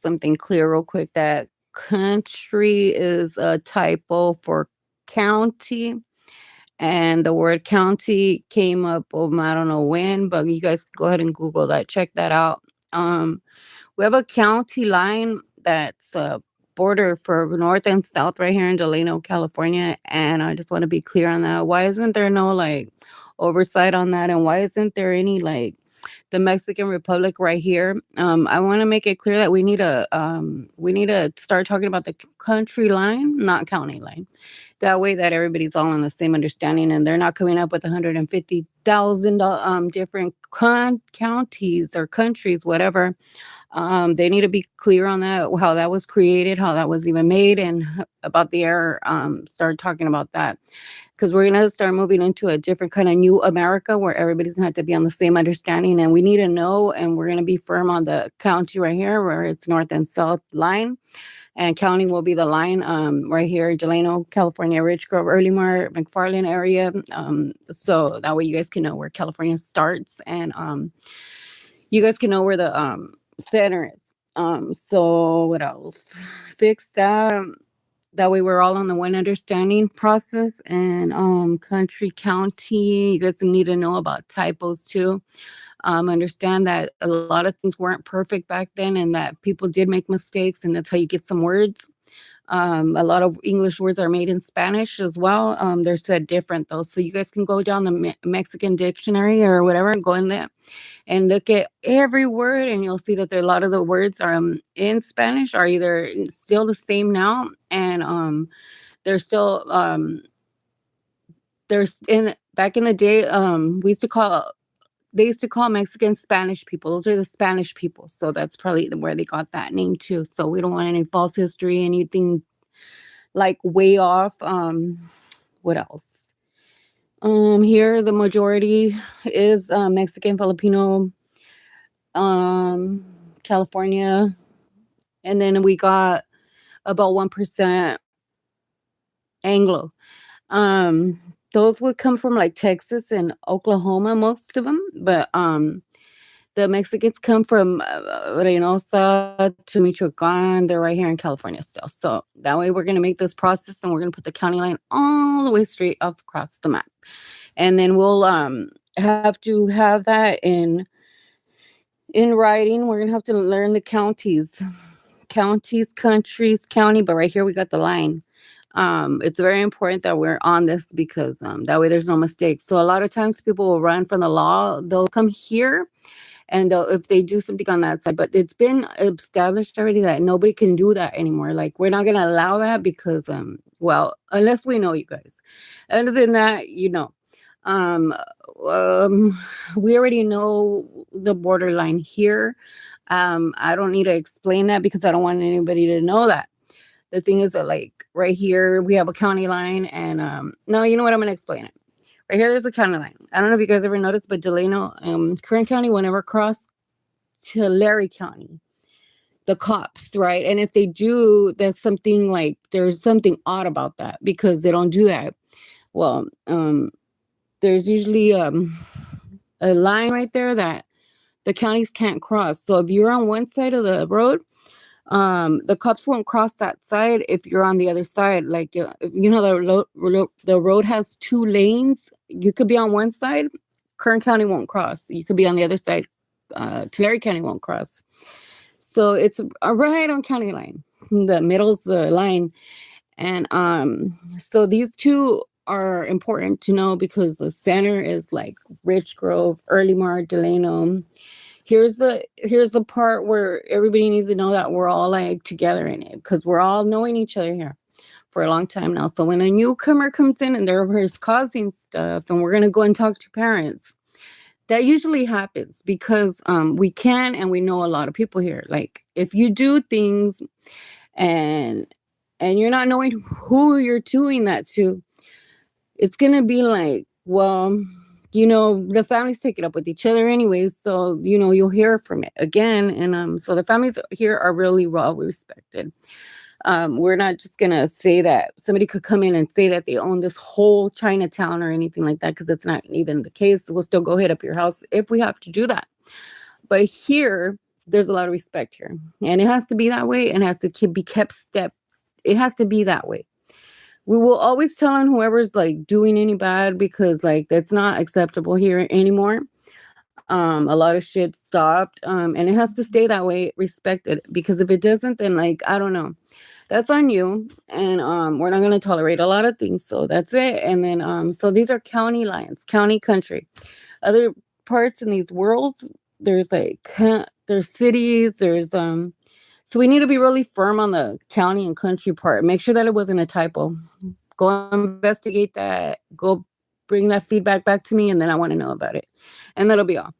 something clear real quick that country is a typo for county, and the word county came up, I don't know when, but you guys can go ahead and Google that, check that out. Um, we have a county line that's a border for north and south right here in Delano, California, and I just want to be clear on that. Why isn't there no like oversight on that, and why isn't there any like the Mexican Republic right here? I want to make it clear that we need to start talking about the country line, not county line. That way, that everybody's all on the same understanding, and they're not coming up with 150,000 different counties or countries, whatever. They need to be clear on that, how that was created, how that was even made, and about the error. Start talking about that because we're gonna start moving into a different kind of new America where everybody's gonna have to be on the same understanding, and we need to know. And we're gonna be firm on the county right here, where it's north and south line, and county will be the line right here, Delano, California, Rich Grove, Earlymar, McFarland area. So that way you guys can know where California starts, and you guys can know where the center is. So what else? Fix that. That way we're all on the one understanding process. And country, county, you guys need to know about typos too. Understand that a lot of things weren't perfect back then, and that people did make mistakes, and that's how you get some words. A lot of English words are made in Spanish as well. They're said different though, so you guys can go down the Mexican dictionary or whatever and go in there and look at every word, and you'll see that there a lot of the words are in Spanish are either still the same now, and they're still there's in back in the day. We used to call They used to call Mexicans Spanish people. Those are the Spanish people. So that's probably where they got that name too. So we don't want any false history, anything like way off. What else? Here the majority is Mexican, Filipino, um, California, and then we got about 1% Anglo. Um, those would come from like Texas and Oklahoma, most of them, but the Mexicans come from Reynosa to Michoacan. They're right here in California still. So that way we're going to make this process, and we're going to put the county line all the way straight up across the map. And then we'll have to have that in writing. We're going to have to learn the counties, countries, county, but right here we got the line. It's very important that we're on this because that way there's no mistakes. So a lot of times people will run from the law. They'll come here, and if they do something on that side, but it's been established already that nobody can do that anymore. Like we're not going to allow that because well, unless we know you guys. Other than that, um um we already know the borderline here. I don't need to explain that because I don't want anybody to know that. The thing is that like right here we have a county line, and no, you know what, I'm going to explain it. Right here, there's a county line. I don't know if you guys ever noticed, but Delano, Kern County will never cross to Larry County, the cops, right? And if they do, that's something like there's something odd about that because they don't do that. Well, there's usually a line right there that the counties can't cross. So if you're on one side of the road, the cops won't cross that side if you're on the other side. Like the road has two lanes. You could be on one side, Kern County won't cross. You could be on the other side, Tulare County won't cross. So it's right on county line. The middle's the line, and so these two are important to know because the center is like Rich Grove, Earlymar, Delano. Here's the part where everybody needs to know that we're all like together in it because we're all knowing each other here for a long time now. So when a newcomer comes in and they're causing stuff, and we're gonna go and talk to parents, that usually happens because we can, and we know a lot of people here. Like if you do things and you're not knowing who you're doing that to, it's gonna be like, well, the families take it up with each other anyways. So, you'll hear from it again. And so the families here are really well respected. We're not just gonna say that somebody could come in and say that they own this whole Chinatown or anything like that, because it's not even the case. We'll still go hit up your house if we have to do that. But here, there's a lot of respect here, and it has to be that way, and has to be kept steps. It has to be that way. We will always tell on whoever's like doing any bad, because like that's not acceptable here anymore. A lot of shit stopped, and it has to stay that way, respected, because if it doesn't, then like I don't know, that's on you. And we're not going to tolerate a lot of things, so that's it. And then so these are county lines, county country. Other parts in these worlds, there's like there's cities, there's so we need to be really firm on the county and country part. Make sure that it wasn't a typo. Go investigate that. Go bring that feedback back to me, and then I want to know about it. And that'll be all.